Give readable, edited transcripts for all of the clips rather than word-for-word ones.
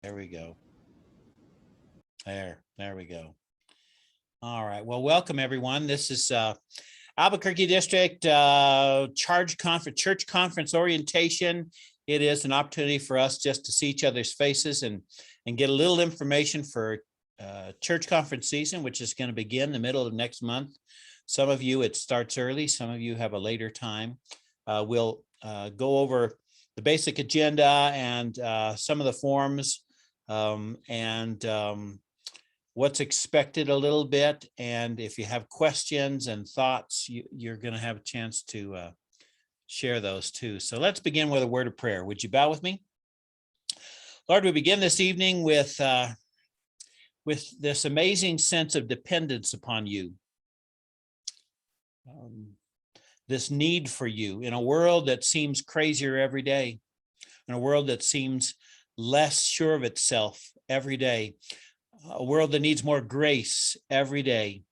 There we go. There we go. All right. Well, welcome everyone. This is Albuquerque District Church Conference Orientation. It is an opportunity for us just to see each other's faces and get a little information for church conference season, which is going to begin the middle of next month. Some of you, it starts early. Some of you have a later time. We'll go over the basic agenda and some of the forms what's expected a little bit. And if you have questions and thoughts, you're going to have a chance to share those too. So let's begin with a word of prayer. Would you bow with me? Lord, we begin this evening with this amazing sense of dependence upon you. This need for you in a world that seems crazier every day, in a world that seems less sure of itself every day, a world that needs more grace every day.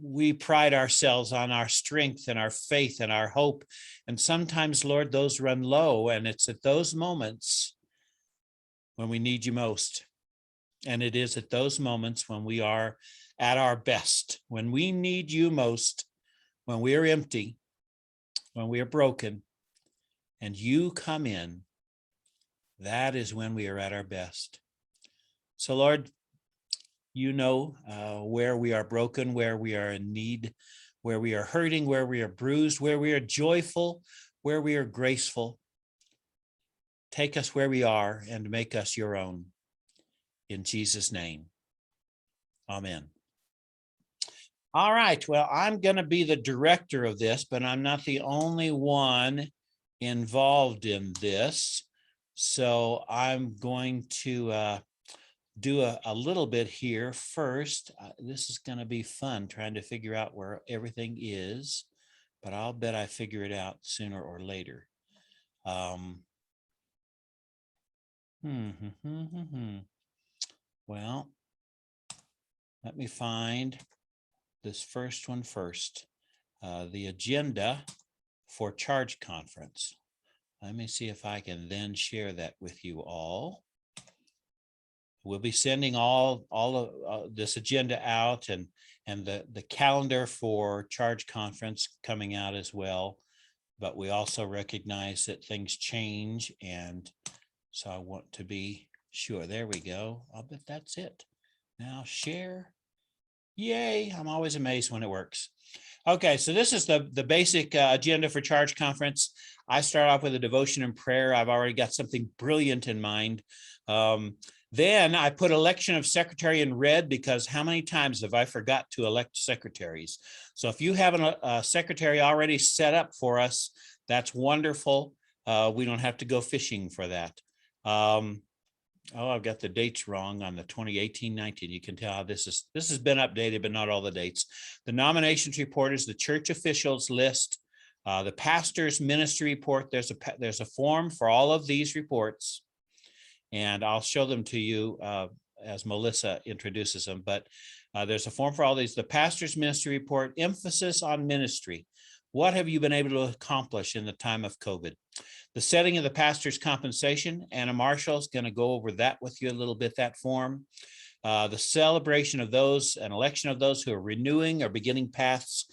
We pride ourselves on our strength and our faith and our hope. And sometimes, Lord, those run low, and it's at those moments when we need you most. And it is at those moments when we are at our best, when we need you most, when we are empty, when we are broken, and you come in. That is when we are at our best. So, Lord, you know where we are broken, where we are in need, where we are hurting, where we are bruised, where we are joyful, where we are graceful. Take us where we are and make us your own. In Jesus' name, amen. All right, well, I'm going to be the director of this, but I'm not the only one involved in this. So I'm going to do a little bit here first. This is going to be fun trying to figure out where everything is, but I'll bet I figure it out sooner or later. Well, let me find this first one first. The agenda for Charge Conference. Let me see if I can then share that with you all. We'll be sending all of this agenda out and the calendar for Charge Conference coming out as well. But we also recognize that things change, and so I want to be sure. There we go. I'll bet that's it. Now share. Yay. I'm always amazed when it works. Okay, so this is the basic agenda for Charge Conference. I start off with a devotion and prayer. I've already got something brilliant in mind. Then I put election of secretary in red, because how many times have I forgot to elect secretaries? So if you have a secretary already set up for us, that's wonderful. We don't have to go fishing for that. I've got the dates wrong on the 2018-19. You can tell how this has been updated, but not all the dates. The nominations report is the church officials list. The pastor's ministry report, there's a form for all of these reports, and I'll show them to you as Melissa introduces them, but there's a form for all these. The pastor's ministry report, emphasis on ministry. What have you been able to accomplish in the time of COVID? The setting of the pastor's compensation. Anna Marshall is going to go over that with you a little bit, that form. The celebration of those, an election of those who are renewing or beginning paths,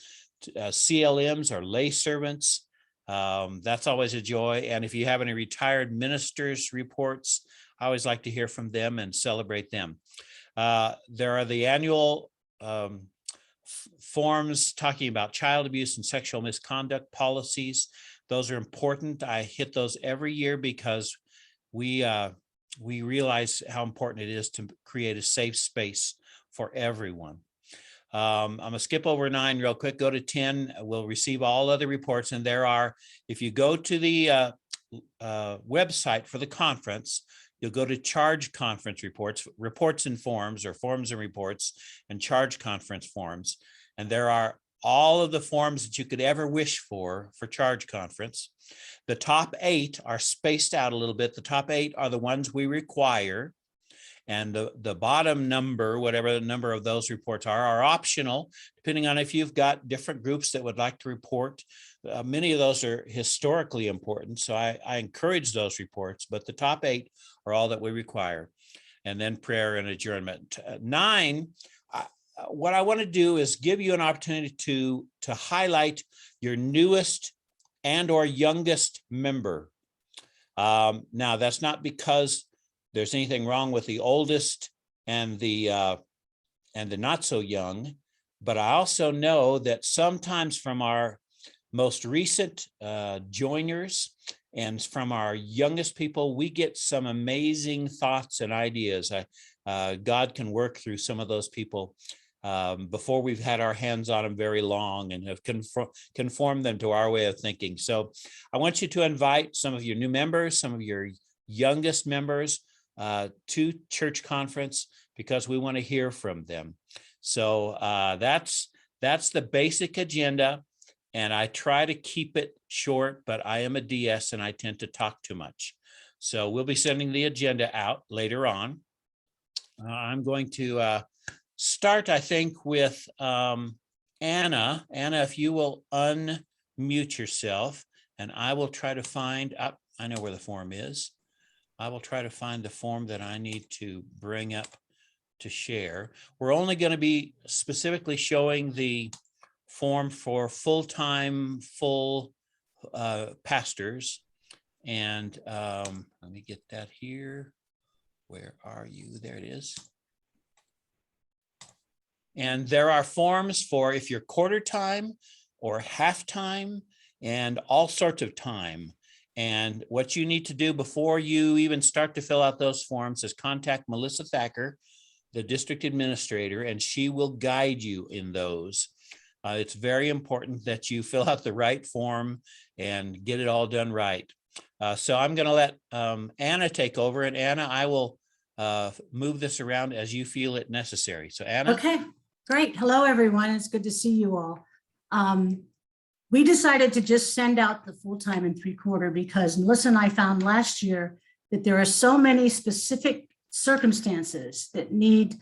CLMs or lay servants. That's always a joy. And if you have any retired ministers reports, I always like to hear from them and celebrate them. There are the annual forms talking about child abuse and sexual misconduct policies. Those are important. I hit those every year because we realize how important it is to create a safe space for everyone. I'm going to skip over 9 real quick, go to 10. We'll receive all other reports. And there are, if you go to the website for the conference, you'll go to Charge Conference reports, reports and forms, or forms and reports, and Charge Conference forms. And there are all of the forms that you could ever wish for Charge Conference. The top 8 are spaced out a little bit. The top 8 are the ones we require. And the bottom number, whatever the number of those reports are optional, depending on if you've got different groups that would like to report. Many of those are historically important, so I encourage those reports, but the top 8 are all that we require. And then prayer and adjournment. 9, what I want to do is give you an opportunity to highlight your newest and or youngest member. Now, that's not because there's anything wrong with the oldest and the not so young, but I also know that sometimes from our most recent joiners and from our youngest people, we get some amazing thoughts and ideas. God can work through some of those people before we've had our hands on them very long and have conformed them to our way of thinking. So I want you to invite some of your new members, some of your youngest members to church conference, because we want to hear from them. So that's the basic agenda. And I try to keep it short, but I am a DS and I tend to talk too much. So we'll be sending the agenda out later on. I'm going to start, I think, with Anna. Anna, if you will unmute yourself, and I will try to find, I know where the form is. I will try to find the form that I need to bring up to share. We're only going to be specifically showing the form for full-time, full pastors. And let me get that here. Where are you? There it is. And there are forms for if you're quarter time or half time and all sorts of time. And what you need to do before you even start to fill out those forms is contact Melissa Thacker, the district administrator, and she will guide you in those. It's very important that you fill out the right form and get it all done right. So I'm going to let Anna take over. And Anna, I will move this around as you feel it necessary. So Anna. Okay, great. Hello, everyone. It's good to see you all. We decided to just send out the full-time and 3/4 because Melissa and I found last year that there are so many specific circumstances that need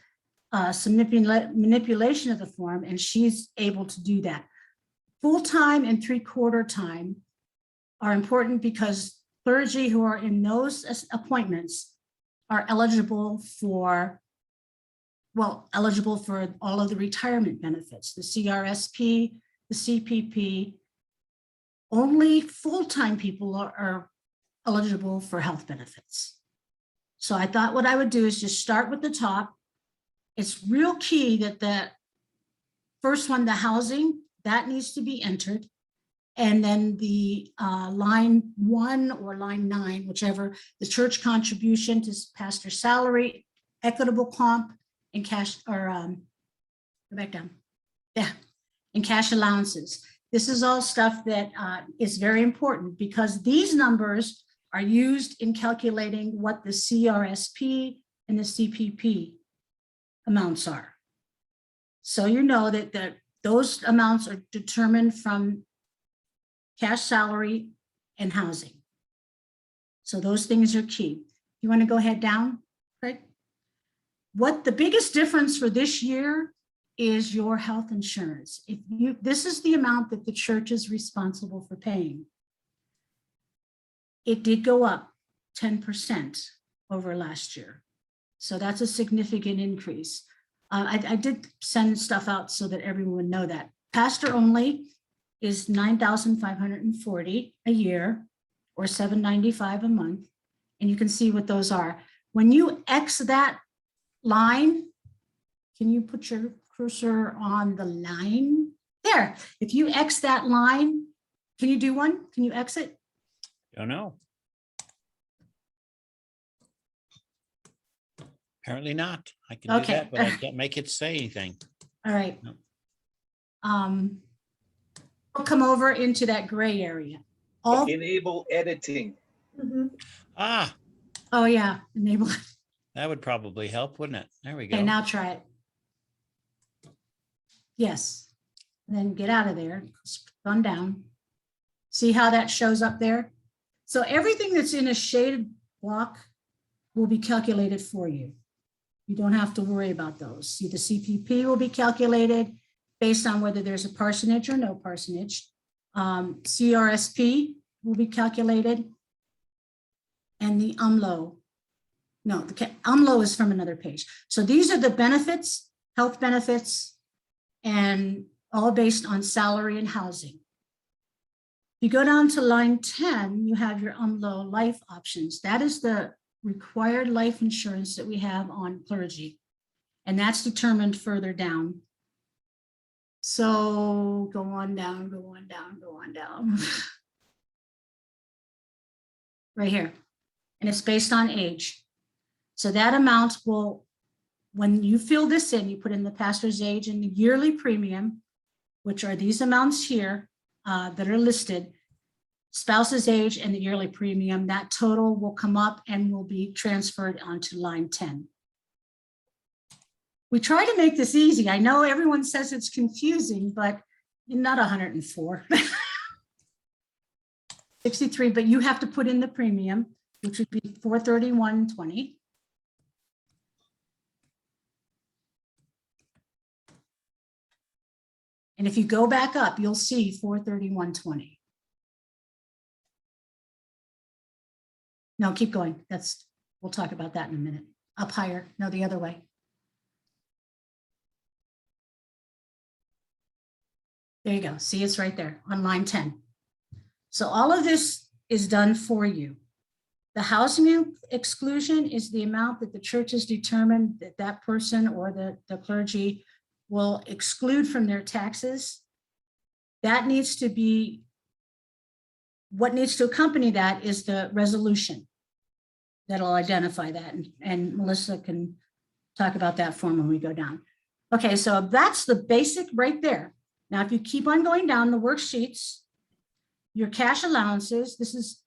some manipulation of the form, and she's able to do that. Full-time and 3/4 time are important because clergy who are in those appointments are eligible for all of the retirement benefits, the CRSP, the CPP. Only full-time people are eligible for health benefits. So I thought what I would do is just start with the top. It's real key that the first one, the housing, that needs to be entered. And then the line 1 or line 9, whichever, the church contribution to pastor salary, equitable comp, and cash, or go back down. Yeah, and cash allowances. This is all stuff that is very important because these numbers are used in calculating what the CRSP and the CPP amounts are. So you know that those amounts are determined from cash salary and housing. So those things are key. You want to go ahead down, Craig? What the biggest difference for this year is your health insurance. This is the amount that the church is responsible for paying. It did go up 10% over last year. So that's a significant increase. I did send stuff out so that everyone would know that. Pastor only is $9,540 a year or $795 a month. And you can see what those are. When you X that line, can you put your cursor on the line? There, if you X that line, can you do one? Can you exit? Don't know. Apparently not. I can do that, but I can't make it say anything. All right. No. We'll come over into that gray area. Enable editing. Mm-hmm. Ah. Oh yeah, enable. That would probably help, wouldn't it? There we go. Okay, now try it. Yes. And then get out of there, run down. See how that shows up there? So everything that's in a shaded block will be calculated for you. You don't have to worry about those. See, the CPP will be calculated based on whether there's a parsonage or no parsonage. CRSP will be calculated. And the UMLO, no, the UMLO is from another page. So these are the benefits, health benefits, and all based on salary and housing. You go down to line 10, you have your UMLO life options. That is the required life insurance that we have on clergy. And that's determined further down. So go on down, go on down, go on down. Right here. And it's based on age. So that amount will, when you fill this in, you put in the pastor's age and the yearly premium, which are these amounts here that are listed, spouse's age and the yearly premium, that total will come up and will be transferred onto line 10. We try to make this easy. I know everyone says it's confusing, but not 104. 63, but you have to put in the premium, which would be $431.20. And if you go back up, you'll see $431.20. No, keep going. We'll talk about that in a minute. Up higher, no, the other way. There you go. See, it's right there on line 10. So all of this is done for you. The housing exclusion is the amount that the church has determined that that person or the clergy will exclude from their taxes. That needs to be, what needs to accompany that is the resolution that'll identify that. And Melissa can talk about that form when we go down. Okay, so that's the basic right there. Now, if you keep on going down the worksheets, your cash allowances, this is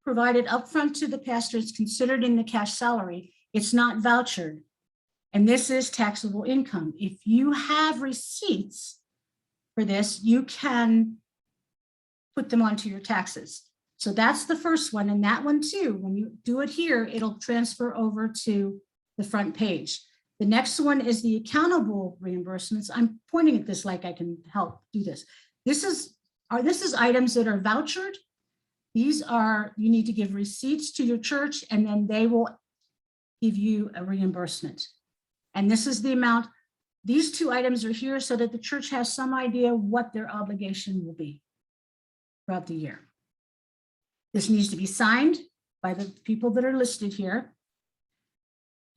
provided upfront to the pastor. It's considered in the cash salary. It's not vouchered. And this is taxable income. If you have receipts for this, you can put them onto your taxes. So that's the first one. And that one too, when you do it here, it'll transfer over to the front page. The next one is the accountable reimbursements. I'm pointing at this like I can help do this. This is items that are vouchered. These are, you need to give receipts to your church and then they will give you a reimbursement. And this is the amount. These two items are here so that the church has some idea what their obligation will be throughout the year. This needs to be signed by the people that are listed here.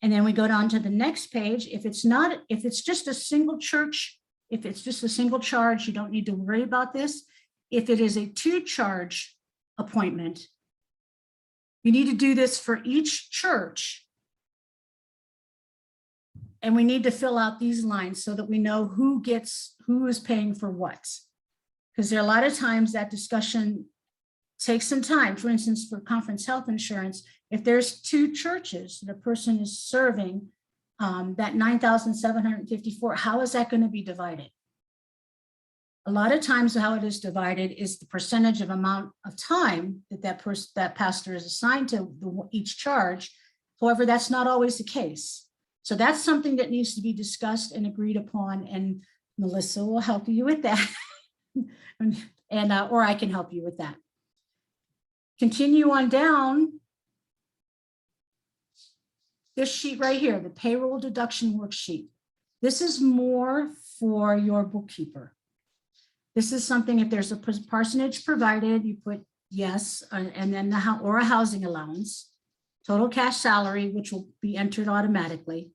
And then we go down to the next page. If it's just a single church, if it's just a single charge, you don't need to worry about this. If it is a two charge appointment, you need to do this for each church. And we need to fill out these lines so that we know who is paying for what. Because there are a lot of times that discussion takes some time. For instance, for conference health insurance, if there's two churches that a person is serving, that $9,754, how is that going to be divided? A lot of times how it is divided is the percentage of amount of time that pastor is assigned to each charge. However, that's not always the case. So that's something that needs to be discussed and agreed upon, and Melissa will help you with that. Or I can help you with that. Continue on down. This sheet right here, the payroll deduction worksheet. This is more for your bookkeeper. This is something, if there's a parsonage provided, you put yes, and then or a housing allowance, total cash salary, which will be entered automatically.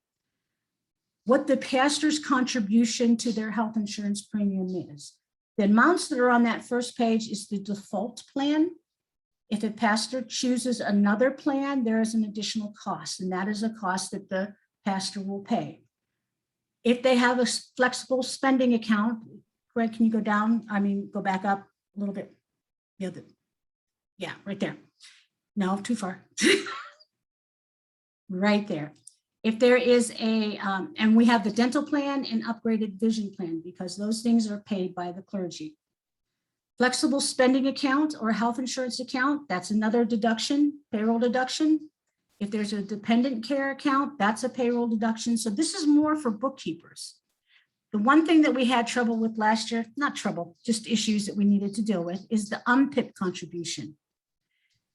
What the pastor's contribution to their health insurance premium is. The amounts that are on that first page is the default plan. If a pastor chooses another plan, there is an additional cost, and that is a cost that the pastor will pay. If they have a flexible spending account, Greg, can you go down? Go back up a little bit. Yeah, right there. No, too far. Right there. If there is and we have the dental plan and upgraded vision plan because those things are paid by the clergy. Flexible spending account or health insurance account, that's another deduction, payroll deduction. If there's a dependent care account, that's a payroll deduction. So this is more for bookkeepers. The one thing that we had trouble with last year, not trouble, just issues that we needed to deal with, is the UMPIP contribution.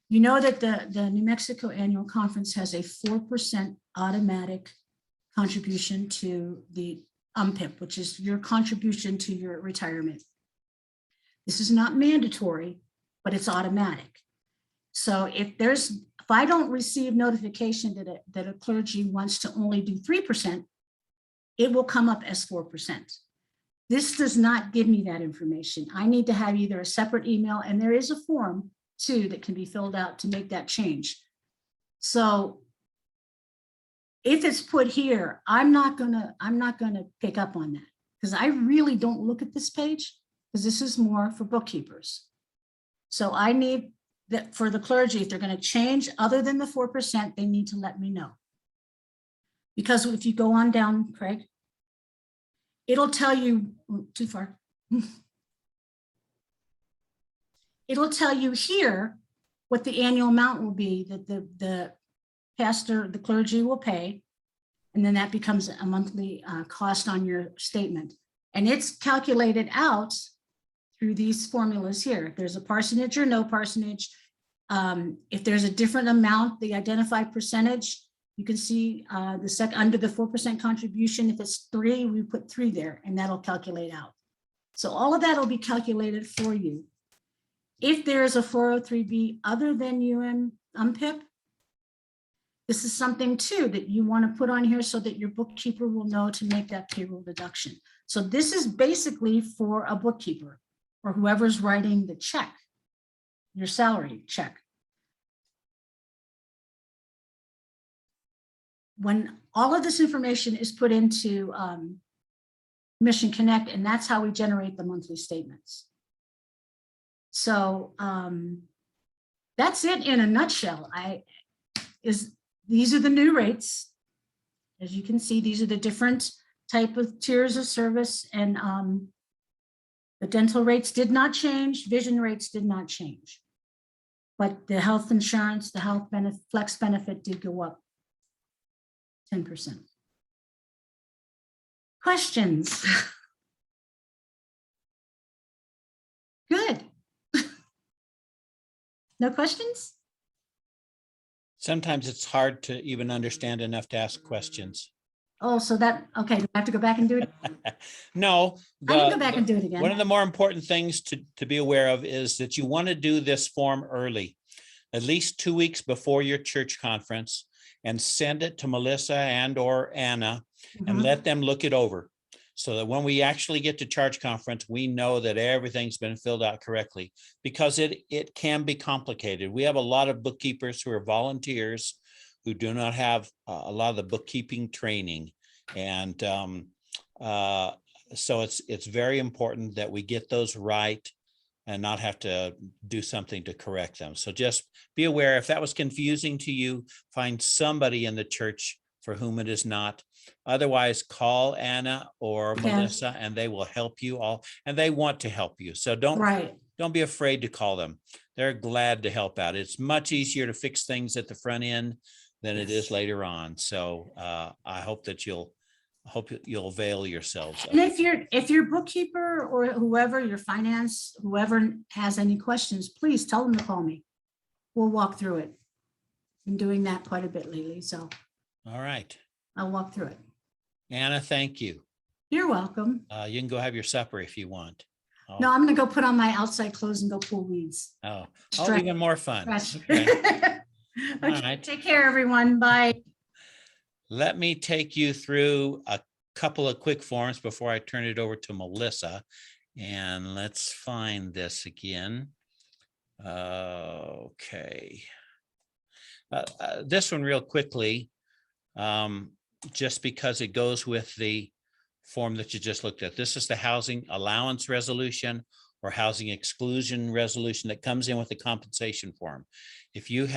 You know that the New Mexico Annual Conference has a 4% automatic contribution to the UMPIP, which is your contribution to your retirement. This is not mandatory, but it's automatic. So if I don't receive notification that a clergy wants to only do 3%, it will come up as 4%. This does not give me that information. I need to have either a separate email, and there is a form too that can be filled out to make that change. So if it's put here, I'm not gonna pick up on that, because I really don't look at this page, because this is more for bookkeepers. So I need that for the clergy, if they're going to change other than the 4%, they need to let me know. Because if you go on down, Craig, it'll tell you, too far. It'll tell you here what the annual amount will be that the pastor, the clergy will pay. And then that becomes a monthly cost on your statement. And it's calculated out through these formulas here. If there's a parsonage or no parsonage, if there's a different amount, the identified percentage, you can see under the 4% contribution. If it's 3, we put 3 there, and that'll calculate out. So all of that will be calculated for you. If there is a 403B other than UMPIP, this is something too that you want to put on here so that your bookkeeper will know to make that payroll deduction. So this is basically for a bookkeeper or whoever's writing the check, your salary check. When all of this information is put into Mission Connect, and that's how we generate the monthly statements. So that's it in a nutshell. These are the new rates. As you can see, these are the different type of tiers of service, and the dental rates did not change, vision rates did not change. But the health insurance, the health benefit, flex benefit did go up 10%. Questions? Good. No questions? Sometimes it's hard to even understand enough to ask questions. Oh, so that, okay, do I have to go back and do it? No. I can go back and do it again. One of the more important things to be aware of is that you want to do this form early, at least 2 weeks before your church conference, and send it to Melissa and or Anna and let them look it over, so that when we actually get to charge conference, we know that everything's been filled out correctly, because it can be complicated. We have a lot of bookkeepers who are volunteers who do not have a lot of the bookkeeping training. And so it's very important that we get those right and not have to do something to correct them. So just be aware, if that was confusing to you, find somebody in the church for whom it is not. Otherwise, call Anna or Melissa, and they will help you all, and they want to help you. So don't be afraid to call them. They're glad to help out. It's much easier to fix things at the front end than it is later on. So I hope that you'll avail yourselves of And it. if your bookkeeper or whoever, your finance, whoever has any questions, please tell them to call me. We'll walk through it. Been doing that quite a bit lately, so All right. I'll walk through it. Anna, thank you. You're welcome. You can go have your supper if you want. No, I'm gonna go put on my outside clothes and go pull weeds. Oh, Stretch. even more fun. Okay. All right. Take care, everyone. Bye. Let me take you through a couple of quick forms before I turn it over to Melissa. And let's find this again. Okay. This one real quickly, just because it goes with the form that you just looked at. This is the housing allowance resolution or housing exclusion resolution that comes in with the compensation form. If you don't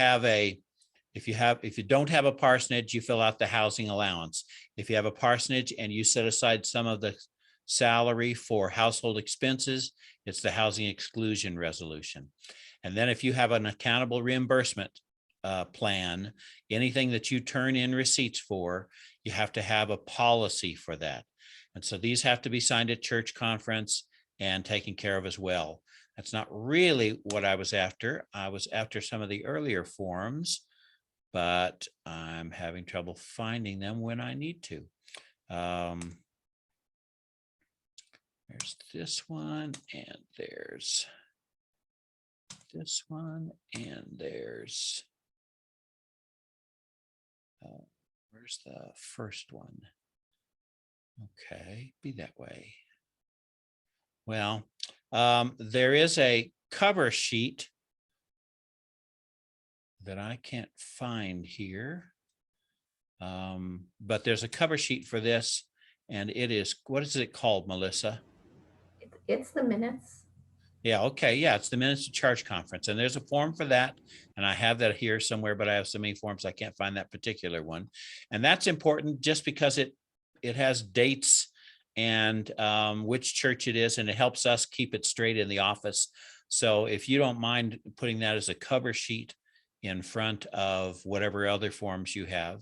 have a parsonage, you fill out the housing allowance. If you have a parsonage and you set aside some of the salary for household expenses, it's the housing exclusion resolution. And then if you have an accountable reimbursement plan, anything that you turn in receipts for, you have to have a policy for that. And so these have to be signed at church conference and taken care of as well. That's not really what I was after. I was after some of the earlier forms, but I'm having trouble finding them when I need to. There's this one, and there's this one, and there's, where's the first one? Okay, be that way. Well, there is a cover sheet that I can't find here. But there's a cover sheet for this, and it is, what is it called, Melissa? It's the minutes. Yeah, okay, yeah, it's the minutes of charge conference, and there's a form for that, and I have that here somewhere, but I have so many forms, I can't find that particular one. And that's important just because it has dates and which church it is, and it helps us keep it straight in the office. So if you don't mind putting that as a cover sheet in front of whatever other forms you have,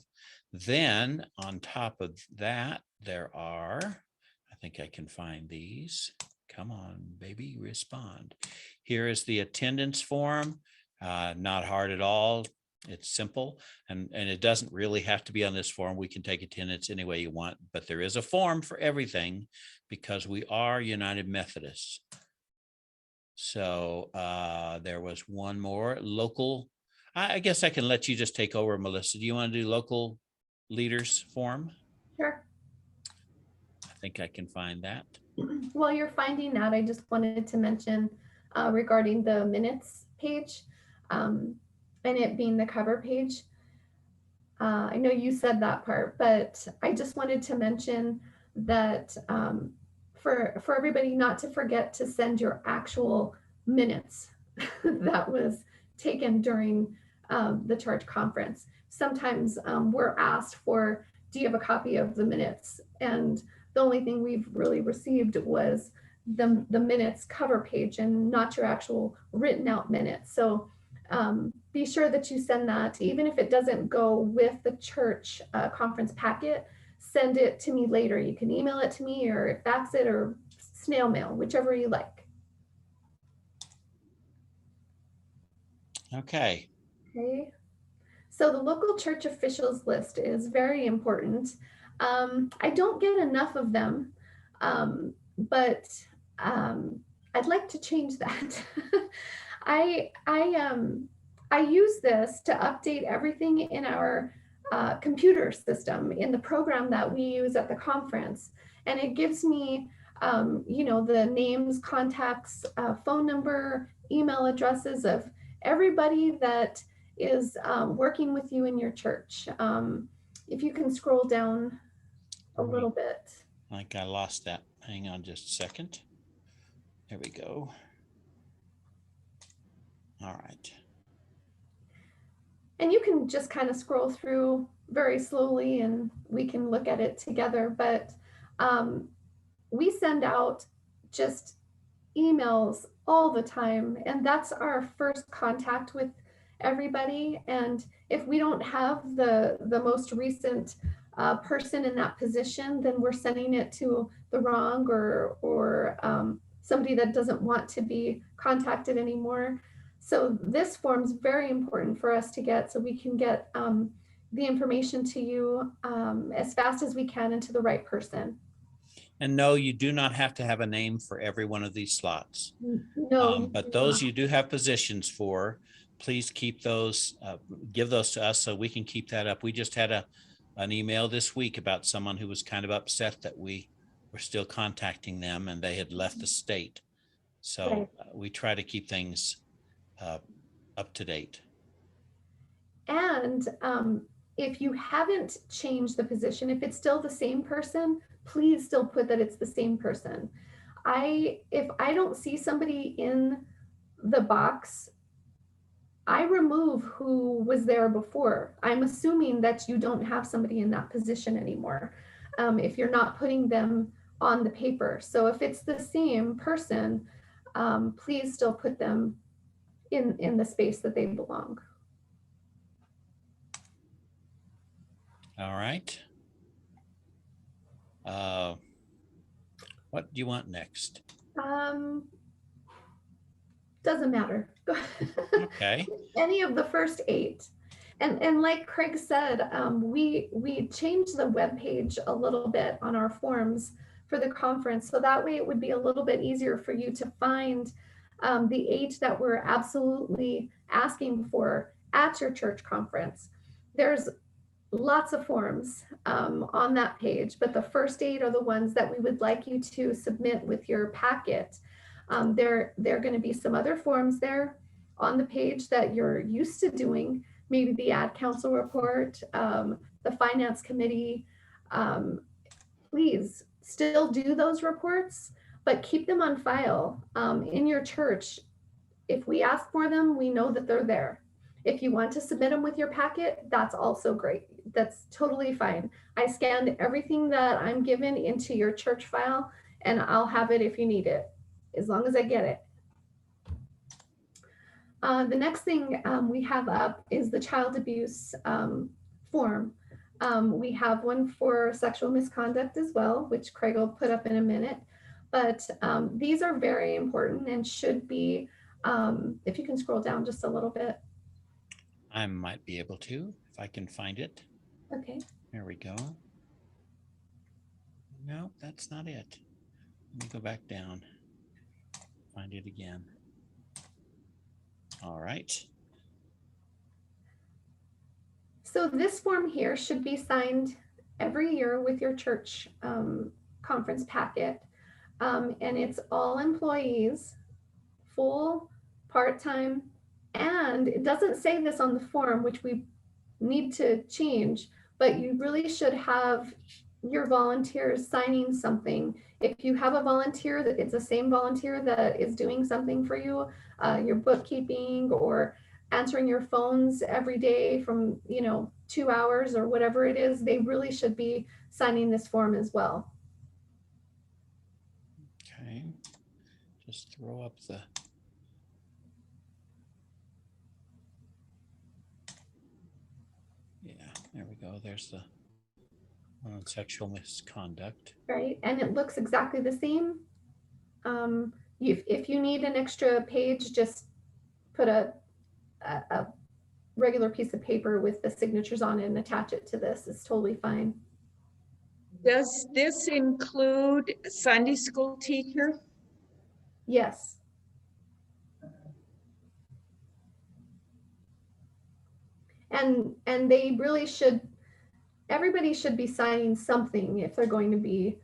then on top of that, there are, I think I can find these. Come on, baby, respond. Here is the attendance form. Not hard at all. It's simple, and it doesn't really have to be on this form. We can take attendance any way you want, but there is a form for everything because we are United Methodists. So there was one more local. I guess I can let you just take over, Melissa. Do you want to do local leaders form? Sure. I think I can find that. While you're finding that, I just wanted to mention regarding the minutes page and it being the cover page. I know you said that part, but I just wanted to mention that for everybody not to forget to send your actual minutes that was taken during the charge conference. Sometimes we're asked for, do you have a copy of the minutes? And the only thing we've really received was the minutes cover page and not your actual written out minutes. So be sure that you send that, even if it doesn't go with the church conference packet, send it to me later. You can email it to me or fax it or snail mail, whichever you like. Okay. Okay. So the local church officials list is very important. I don't get enough of them, but I'd like to change that. I use this to update everything in our computer system in the program that we use at the conference, and it gives me, the names, contacts, phone number, email addresses of everybody that is working with you in your church. If you can scroll down a little bit. I think I lost that. Hang on just a second. There we go. All right. And you can just kind of scroll through very slowly and we can look at it together. But we send out just emails all the time. And that's our first contact with everybody. And if we don't have the most recent person in that position, then we're sending it to the wrong or somebody that doesn't want to be contacted anymore. So this form is very important for us to get so we can get the information to you as fast as we can and to the right person. And no, you do not have to have a name for every one of these slots. No, But those you do have positions for, please keep those, give those to us so we can keep that up. We just had an email this week about someone who was kind of upset that we were still contacting them and they had left the state. So we try to keep things up to date. And if you haven't changed the position, if it's still the same person, please still put that it's the same person. If I don't see somebody in the box, I remove who was there before. I'm assuming that you don't have somebody in that position anymore if you're not putting them on the paper. So if it's the same person, please still put them in the space that they belong. All right. What do you want next? Doesn't matter. Okay. Any of the first 8. And like Craig said, we changed the webpage a little bit on our forms for the conference. So that way it would be a little bit easier for you to find the 8 that we're absolutely asking for at your church conference. There's lots of forms on that page, but the first 8 are the ones that we would like you to submit with your packet. There are going to be some other forms there on the page that you're used to doing, maybe the ad council report, the finance committee. Please still do those reports, but keep them on file in your church. If we ask for them, we know that they're there. If you want to submit them with your packet, that's also great. That's totally fine. I scanned everything that I'm given into your church file, and I'll have it if you need it, as long as I get it. The next thing we have up is the child abuse form. We have one for sexual misconduct as well, which Craig will put up in a minute. But these are very important and should be, if you can scroll down just a little bit. I might be able to, if I can find it. Okay. There we go. No, that's not it. Let me go back down. Find it again. All right. So this form here should be signed every year with your church conference packet. And it's all employees, full, part-time, and it doesn't say this on the form, which we need to change, but you really should have your volunteers signing something. If you have a volunteer that it's the same volunteer that is doing something for you, your bookkeeping or answering your phones every day from 2 hours or whatever it is, they really should be signing this form as well. Okay. Just throw up the. Yeah, there we go. There's the one on sexual misconduct. Right, and it looks exactly the same. If you need an extra page, just put a regular piece of paper with the signatures on it and attach it to this. It's totally fine. Does this include a Sunday school teacher? Yes. And they really should, everybody should be signing something if they're going to be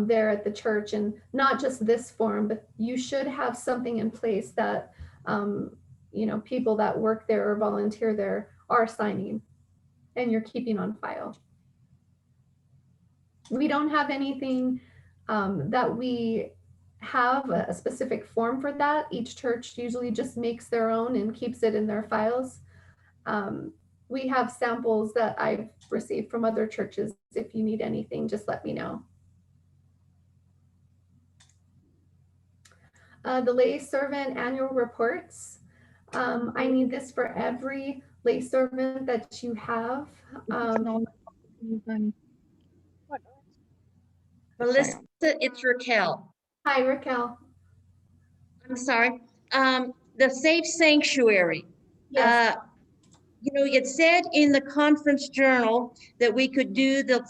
there at the church, and not just this form, but you should have something in place that people that work there or volunteer there are signing and you're keeping on file. We don't have anything that we have a specific form for that. Each church usually just makes their own and keeps it in their files. We have samples that I've received from other churches. If you need anything, just let me know. The lay servant annual reports. I need this for every lay servant that you have. Melissa, it's Raquel. Hi, Raquel. I'm sorry. The Safe Sanctuary. Yes. It said in the conference journal that we could do the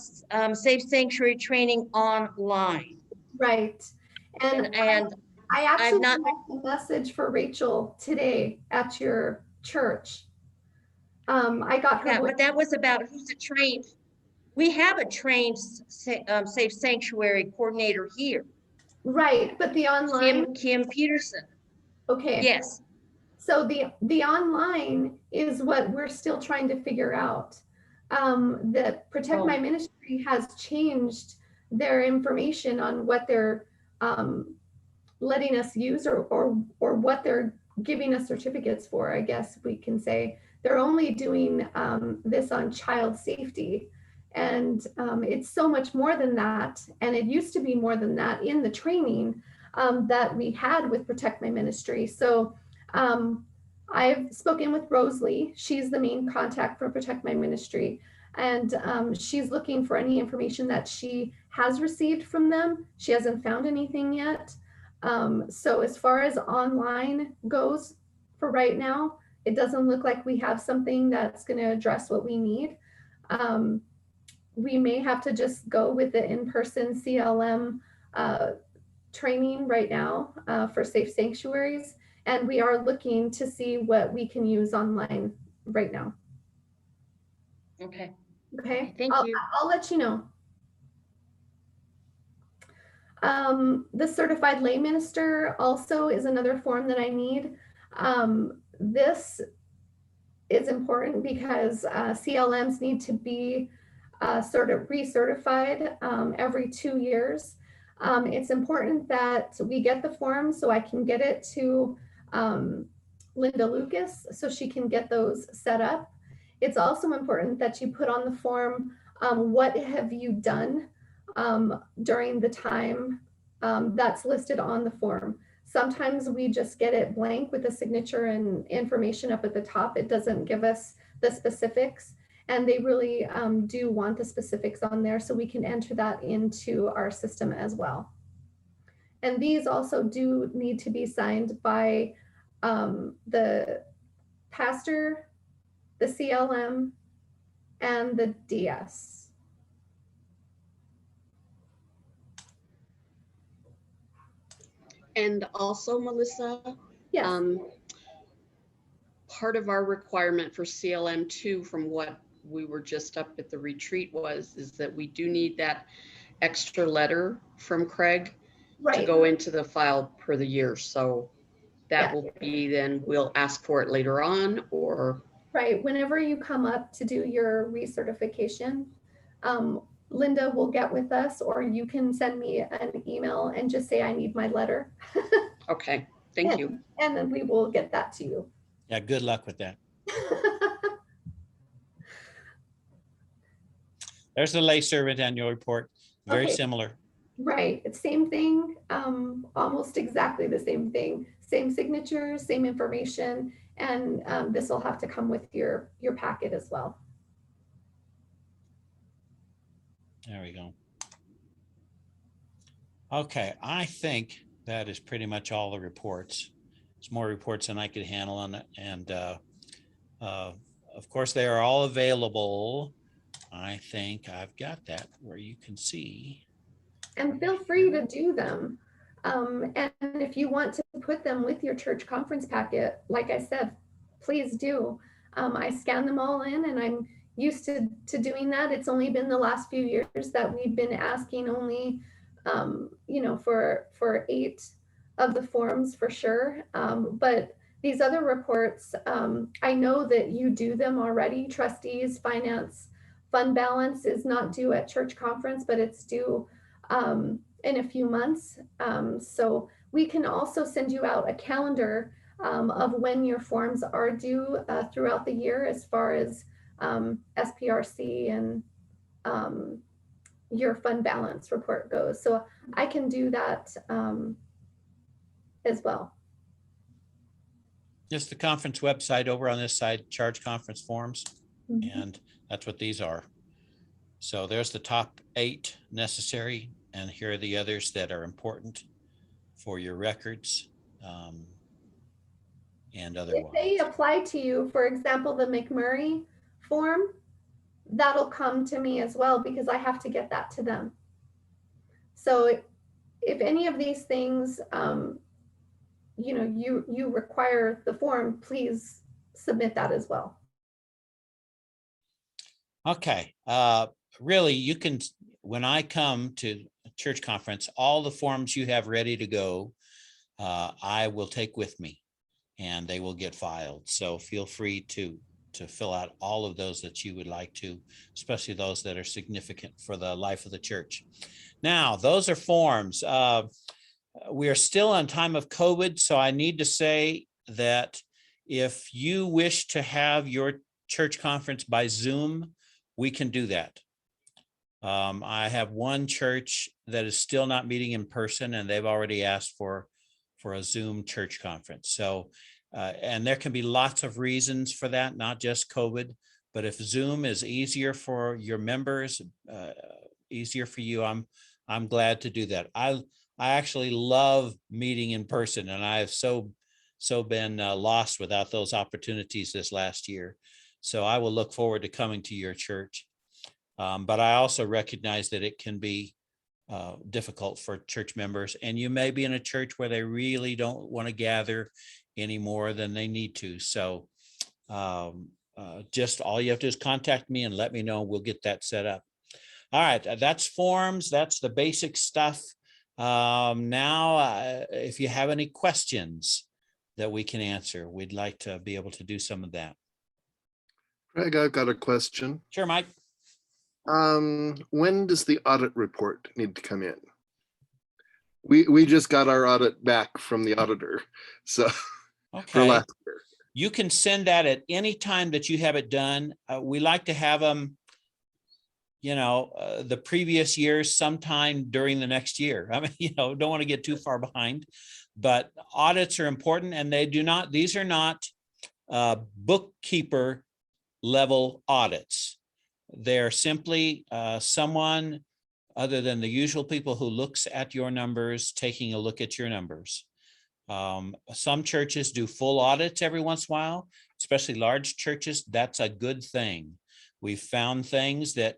Safe Sanctuary training online. Right. And I actually left a message for Rachel today at your church. I got her. Yeah, but that was about who's a trained. We have a trained Safe Sanctuary coordinator here. Right, but the online. Kim Peterson. Okay. Yes. So the online is what we're still trying to figure out. The Protect My Ministry has changed their information on what they're letting us use or what they're giving us certificates for, I guess we can say. They're only doing this on child safety. And it's so much more than that. And it used to be more than that in the training that we had with Protect My Ministry. So I've spoken with Rosalie. She's the main contact for Protect My Ministry. And she's looking for any information that she has received from them. She hasn't found anything yet. So as far as online goes for right now, it doesn't look like we have something that's going to address what we need. We may have to just go with the in-person CLM training right now for safe sanctuaries. And we are looking to see what we can use online right now. Okay, Okay, thank you. I'll let you know. The certified lay minister also is another form that I need. This is important because CLMs need to be sort of recertified every 2 years. It's important that we get the form so I can get it to Linda Lucas so she can get those set up. It's also important that you put on the form, what have you done during the time that's listed on the form. Sometimes we just get it blank with a signature and information up at the top. It doesn't give us the specifics, and they really do want the specifics on there so we can enter that into our system as well. And these also do need to be signed by the pastor, the CLM, and the DS. And also, Melissa, Yes. Part of our requirement for CLM2 from what we were just up at the retreat is that we do need that extra letter from Craig to Right. go into the file per the year. So that Yeah. will be, then we'll ask for it later on, or Right. Whenever you come up to do your recertification, Linda will get with us, or you can send me an email and just say, I need my letter. okay, thank you. And then we will get that to you. Yeah, good luck with that. There's the lay servant annual report. Very Okay. similar. Right. It's same thing, almost exactly the same thing. Same signature, same information, and this will have to come with your packet as well. There we go. Okay, I think that is pretty much all the reports. It's more reports than I could handle on it. And of course, they are all available. I think I've got that where you can see. And feel free to do them. And if you want to put them with your church conference packet, like I said, please do. I scan them all in, and I'm used to doing that. It's only been the last few years that we've been asking only, for 8 of the forms for sure. But these other reports, I know that you do them already. Trustees, finance, fund balance is not due at church conference, but it's due in a few months. So we can also send you out a calendar of when your forms are due throughout the year, as far as SPRC and your fund balance report goes. So I can do that as well. Just the conference website over on this side, charge conference forms, Mhm. and that's what these are. So there's the top 8 necessary, and here are the others that are important for your records and If otherwise. they apply to you, for example, the McMurray form, that'll come to me as well because I have to get that to them. So if any of these things, you require the form, please submit that as well. Okay, really, you can, when I come to a church conference, all the forms you have ready to go, I will take with me, and they will get filed. So feel free to fill out all of those that you would like to, especially those that are significant for the life of the church. Now, those are forms. We are still on time of COVID, so I need to say that if you wish to have your church conference by Zoom, we can do that. I have one church that is still not meeting in person, and they've already asked for a Zoom church conference. So, and there can be lots of reasons for that, not just COVID, But if Zoom is easier for your members, easier for you, I'm glad to do that. I actually love meeting in person, and I have so been lost without those opportunities this last year. So I will look forward to coming to your church. But I also recognize that it can be difficult for church members, and you may be in a church where they really don't want to gather any more than they need to. So just all you have to do is contact me and let me know. We'll get that set up. All right, that's forms. That's the basic stuff. Now, if you have any questions that we can answer, we'd like to be able to do some of that. Craig, I've got a question. Sure, Mike. When does the audit report need to come in? We just got our audit back from the auditor, so for Okay. last year. You can send that at any time that you have it done. We like to have them, the previous years sometime during the next year. I mean, don't want to get too far behind, but audits are important, and these are not bookkeeper level audits. They're simply someone other than the usual people who looks at your numbers, taking a look at your numbers. Some churches do full audits every once in a while, especially large churches. That's a good thing. We've found things that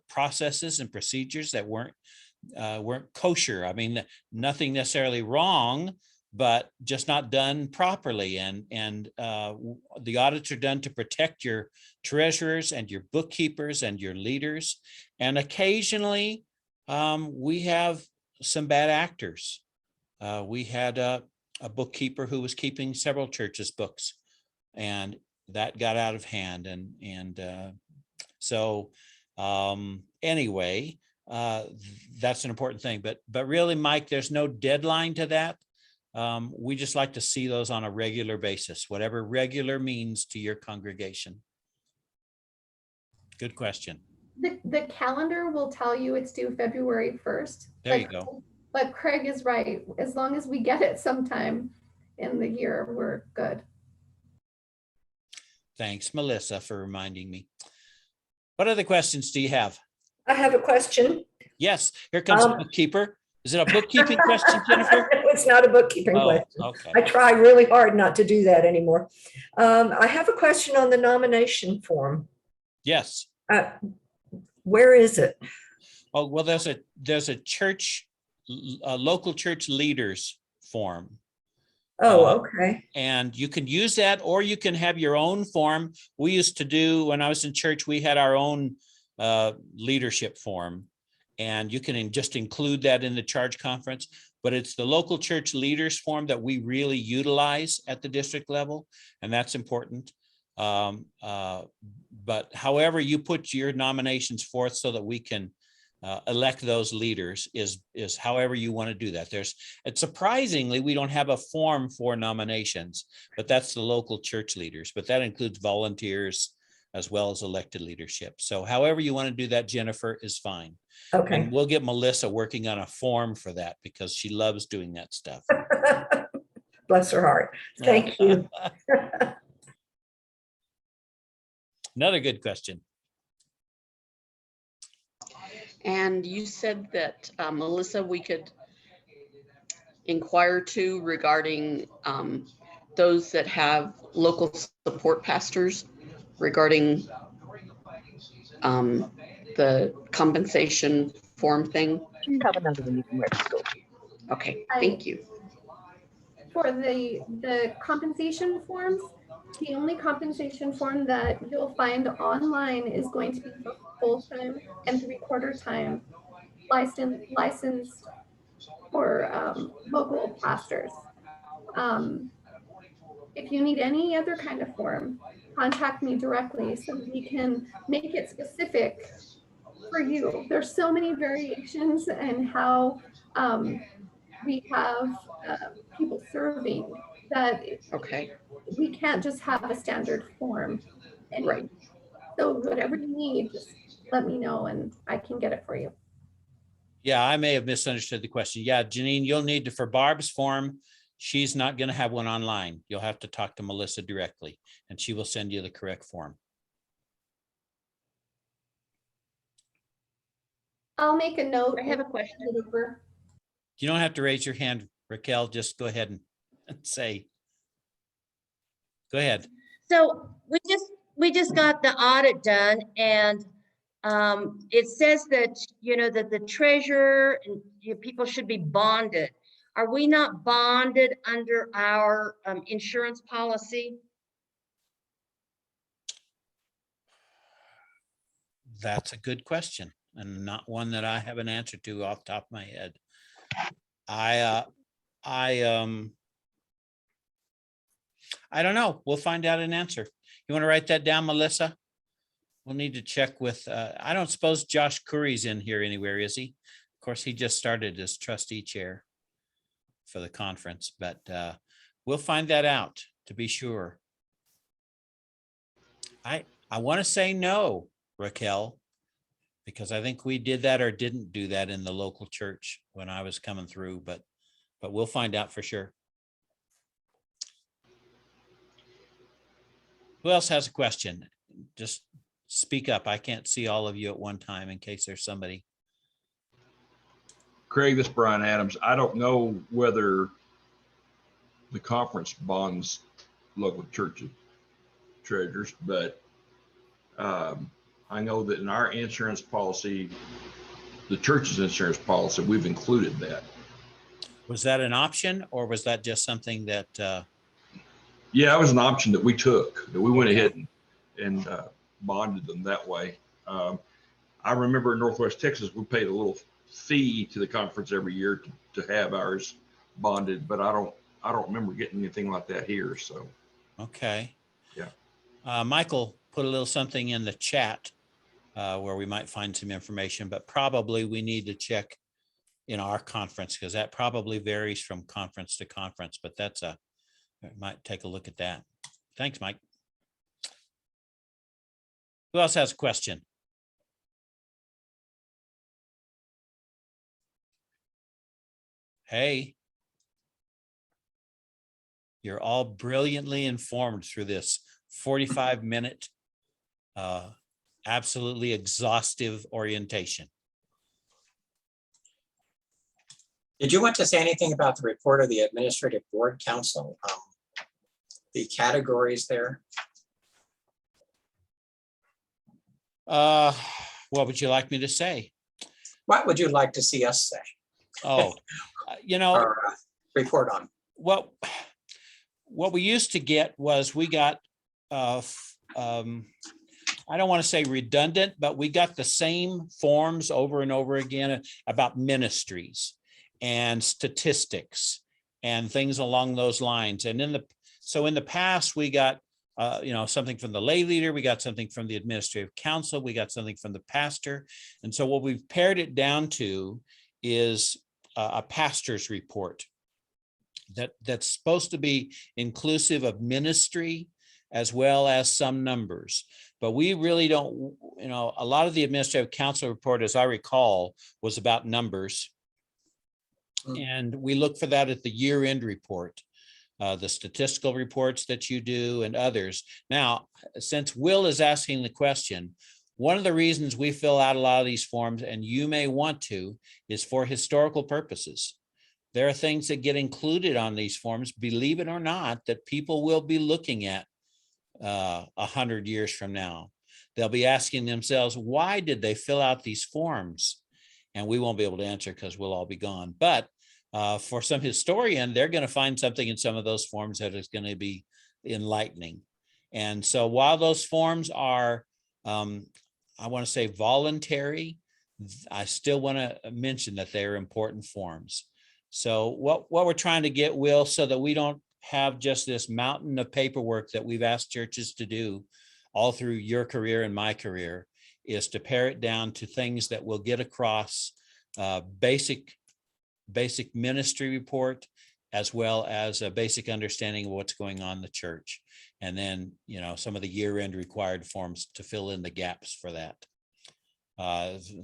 processes and procedures that weren't kosher. I mean, nothing necessarily wrong, but just not done properly. And the audits are done to protect your treasurers and your bookkeepers and your leaders. And occasionally we have some bad actors. We had a bookkeeper who was keeping several churches' books, and that got out of hand. So anyway, that's an important thing. But really, Mike, there's no deadline to that. We just like to see those on a regular basis, whatever regular means to your congregation. Good question. The calendar will tell you it's due February 1st. There you go. But Craig is right. As long as we get it sometime in the year, we're good. Thanks, Melissa, for reminding me. What other questions do you have? I have a question. Yes, here comes the bookkeeper. Is it a bookkeeping question, Jennifer? It's not a bookkeeping Oh, question. okay. I try really hard not to do that anymore. I have a question on the nomination form. Yes. Where is it? Oh, well, there's a church, a local church leaders form. Oh, okay. And you can use that, or you can have your own form. We used to do, when I was in church, we had our own leadership form, and you can just include that in the charge conference. But it's the local church leaders form that we really utilize at the district level, and that's important. But however you put your nominations forth so that we can elect those leaders is however you want to do that. It's surprisingly, we don't have a form for nominations, but that's the local church leaders, but that includes volunteers as well as elected leadership. So however you want to do that, Jennifer, is fine. Okay. And we'll get Melissa working on a form for that because she loves doing that stuff. Bless her heart. Thank you. Another good question. And you said that, Melissa, we could inquire too regarding those that have local support pastors regarding the compensation form thing. You have another one you can wear to school. Okay, thank you. For the compensation forms, the only compensation form that you'll find online is going to be for full-time and 3/4 time licensed for local pastors. If you need any other kind of form, contact me directly so we can make it specific for you. There's so many variations in how we have people serving that Okay, we can't just have a standard form. And right. so whatever you need, just let me know and I can get it for you. Yeah, I may have misunderstood the question. Yeah, Janine, you'll need to, for Barb's form, she's not going to have one online. You'll have to talk to Melissa directly and she will send you the correct form. I'll make a note. I have a and question. send it over. You don't have to raise your hand, Raquel. Just go ahead and say. Go ahead. So we just got the audit done, and it says that, you know, that the treasurer and people should be bonded. Are we not bonded under our insurance policy? That's a good question, and not one that I have an answer to off the top of my head. I don't know. We'll find out an answer. You want to write that down, Melissa? We'll need to check with, I don't suppose Josh Curry's in here anywhere, is he? Of course, he just started as trustee chair for the conference, but we'll find that out to be sure. I want to say no, Raquel, because I think we did that or didn't do that in the local church when I was coming through, but we'll find out for sure. Who else has a question? Just speak up. I can't see all of you at one time in case there's somebody. Craig, this is Brian Adams. I don't know whether the conference bonds local churches treasurers, but I know that in our insurance policy, the church's insurance policy, we've included that. Was that an option or was that just something that? Yeah, it was an option that we took, that we went ahead and bonded them that way. I remember in Northwest Texas, we paid a little fee to the conference every year to have ours bonded, but I don't remember getting anything like that here. So. Okay. Yeah. Michael put a little something in the chat where we might find some information, but probably we need to check in our conference because that probably varies from conference to conference, but might take a look at that. Thanks, Mike. Who else has a question? Hey. You're all brilliantly informed through this 45-minute, absolutely exhaustive orientation. Did you want to say anything about the report of the Administrative Board Council? The categories there? What would you like me to say? What would you like to see us say? Oh, you know, Or report on? What we used to get was we got, I don't want to say redundant, but we got the same forms over and over again about ministries and statistics and things along those lines. And in the past, we got, something from the lay leader, we got something from the administrative council, we got something from the pastor. And so what we've pared it down to is a pastor's report that's supposed to be inclusive of ministry as well as some numbers. But we really don't, a lot of the administrative council report, as I recall, was about numbers. And we look for that at the year-end report, the statistical reports that you do and others. Now, since Will is asking the question, one of the reasons we fill out a lot of these forms, and you may want to, is for historical purposes. There are things that get included on these forms, believe it or not, that people will be looking at 100 years from now. They'll be asking themselves, why did they fill out these forms? And we won't be able to answer because we'll all be gone. But for some historian, they're going to find something in some of those forms that is going to be enlightening. And so while those forms are, I want to say voluntary, I still want to mention that they are important forms. So what we're trying to get, Will, so that we don't have just this mountain of paperwork that we've asked churches to do all through your career and my career, is to pare it down to things that will get across basic ministry report, as well as a basic understanding of what's going on in the church. And then, some of the year-end required forms to fill in the gaps for that.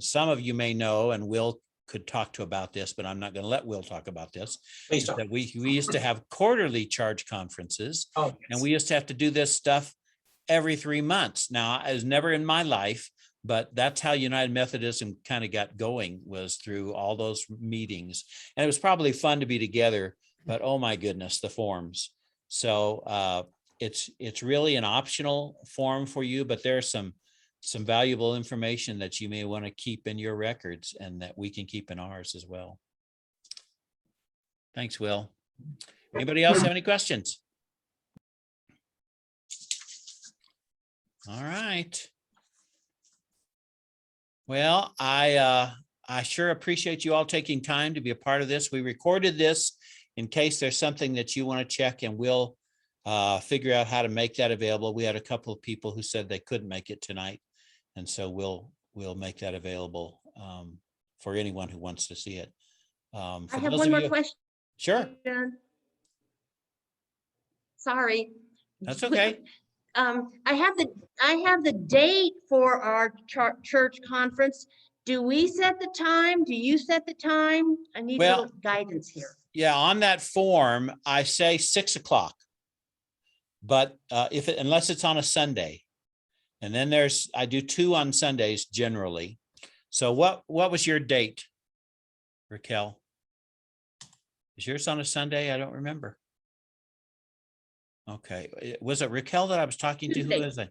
Some of you may know, and Will could talk to about this, but I'm not going to let Will talk about this. Please don't. That we used to have quarterly charge conferences, Oh, and we used to have to do this stuff every 3 months. Now, I was never in my life But that's how United Methodism kind of got going, was through all those meetings. And it was probably fun to be together, but oh my goodness, the forms. So it's really an optional form for you, but there's some valuable information that you may want to keep in your records and that we can keep in ours as well. Thanks, Will. Anybody else have any questions? All right. Well, I sure appreciate you all taking time to be a part of this. We recorded this in case there's something that you want to check, and we'll figure out how to make that available. We had a couple of people who said they couldn't make it tonight, and so we'll make that available for anyone who wants to see it. I have one more question. Sure. Sorry. That's okay. I have the date for our church conference. Do we set the time? Do you set the time? I need a Well, little guidance here. Yeah, on that form, I say 6 o'clock. But unless it's on a Sunday, and then I do 2 on Sundays generally. So what was your date, Raquel? Is yours on a Sunday? I don't remember. Okay, was it Raquel that I was talking to? Who Tuesday. is it?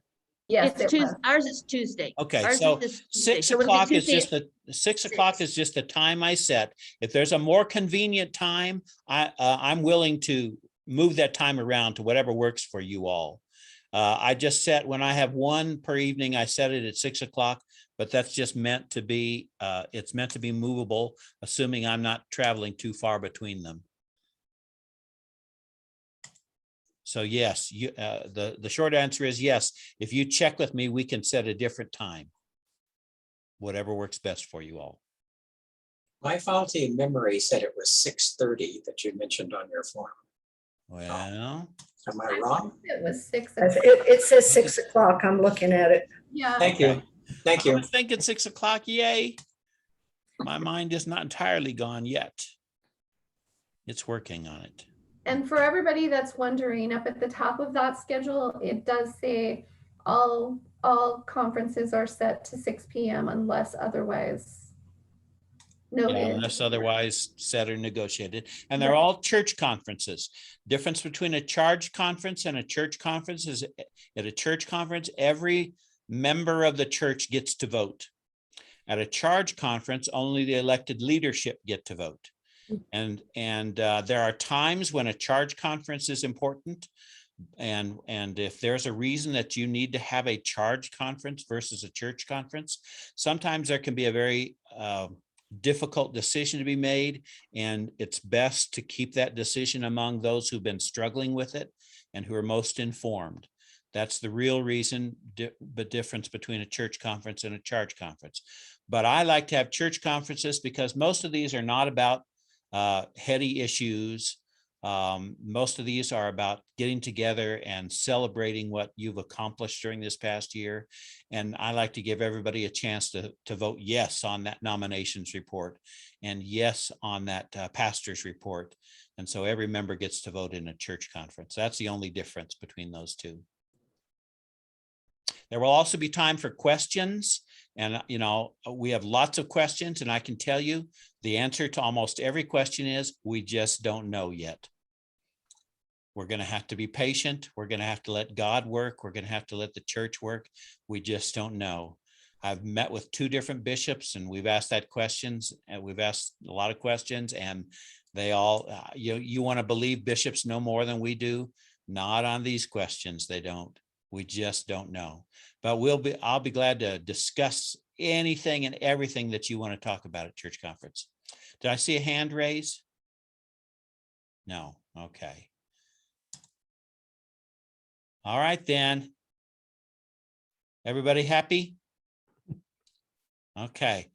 Yes, It's it Tuesday. was. Ours is Tuesday. Okay, Ours so is this Tuesday. 6 So would it be o'clock is Tuesday just at- 6 o'clock is just the time I set. If there's a more convenient time, I'm willing to move that time around to whatever works for you all. I just set, when I have one per evening, I set it at 6 o'clock, but that's just meant to be, it's meant to be movable, assuming I'm not traveling too far between them. So yes, the short answer is yes. If you check with me, we can set a different time. Whatever works best for you all. My faulty memory said it was 6:30 that you mentioned on your form. Well, Am I wrong? It was 6 It, o'clock. it says 6 o'clock. I'm looking at it. Yeah. Thank you. Thank I you. was thinking 6 o'clock, yay. My mind is not entirely gone yet. It's working on it. And for everybody that's wondering, up at the top of that schedule, it does say all conferences are set to 6 p.m. unless otherwise Yeah, noted. unless otherwise set or negotiated. And they're all church conferences. Difference between a charge conference and a church conference is at a church conference, every member of the church gets to vote. At a charge conference, only the elected leadership get to vote. And there are times when a charge conference is important. And if there's a reason that you need to have a charge conference versus a church conference, sometimes there can be a very difficult decision to be made. And it's best to keep that decision among those who've been struggling with it and who are most informed. That's the real reason, the difference between a church conference and a charge conference. But I like to have church conferences because most of these are not about heady issues. Most of these are about getting together and celebrating what you've accomplished during this past year. And I like to give everybody a chance to vote yes on that nominations report and yes on that pastor's report. And so every member gets to vote in a church conference. That's the only difference between those two. There will also be time for questions. And, we have lots of questions, and I can tell you the answer to almost every question is we just don't know yet. We're going to have to be patient. We're going to have to let God work. We're going to have to let the church work. We just don't know. I've met with 2 different bishops, and we've asked a lot of questions, and they all, you want to believe bishops know more than we do? Not on these questions. They don't. We just don't know. But I'll be glad to discuss anything and everything that you want to talk about at church conference. Did I see a hand raise? No. Okay. All right, then. Everybody happy? Okay.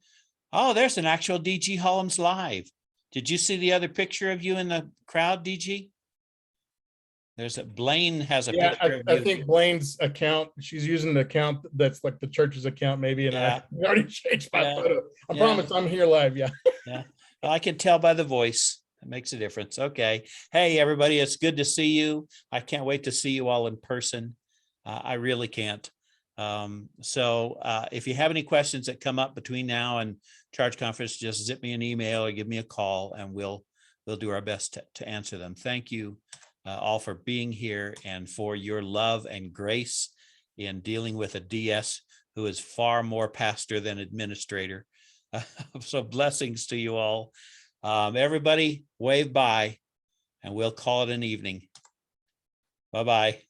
Oh, there's an actual DG Hollums live. Did you see the other picture of you in the crowd, DG? Blaine has a Yeah, picture of I you. think Blaine's account, she's using the account that's like the church's account maybe, and Yeah. I already changed my Yeah. photo. I Yeah. promise I'm here live, yeah. Yeah, well, I can tell by the voice. It makes a difference. Okay. Hey, everybody, it's good to see you. I can't wait to see you all in person. I really can't. If you have any questions that come up between now and charge conference, just zip me an email or give me a call and we'll do our best to answer them. Thank you all for being here and for your love and grace in dealing with a DS who is far more pastor than administrator. So blessings to you all. Everybody wave bye and we'll call it an evening. Bye-bye.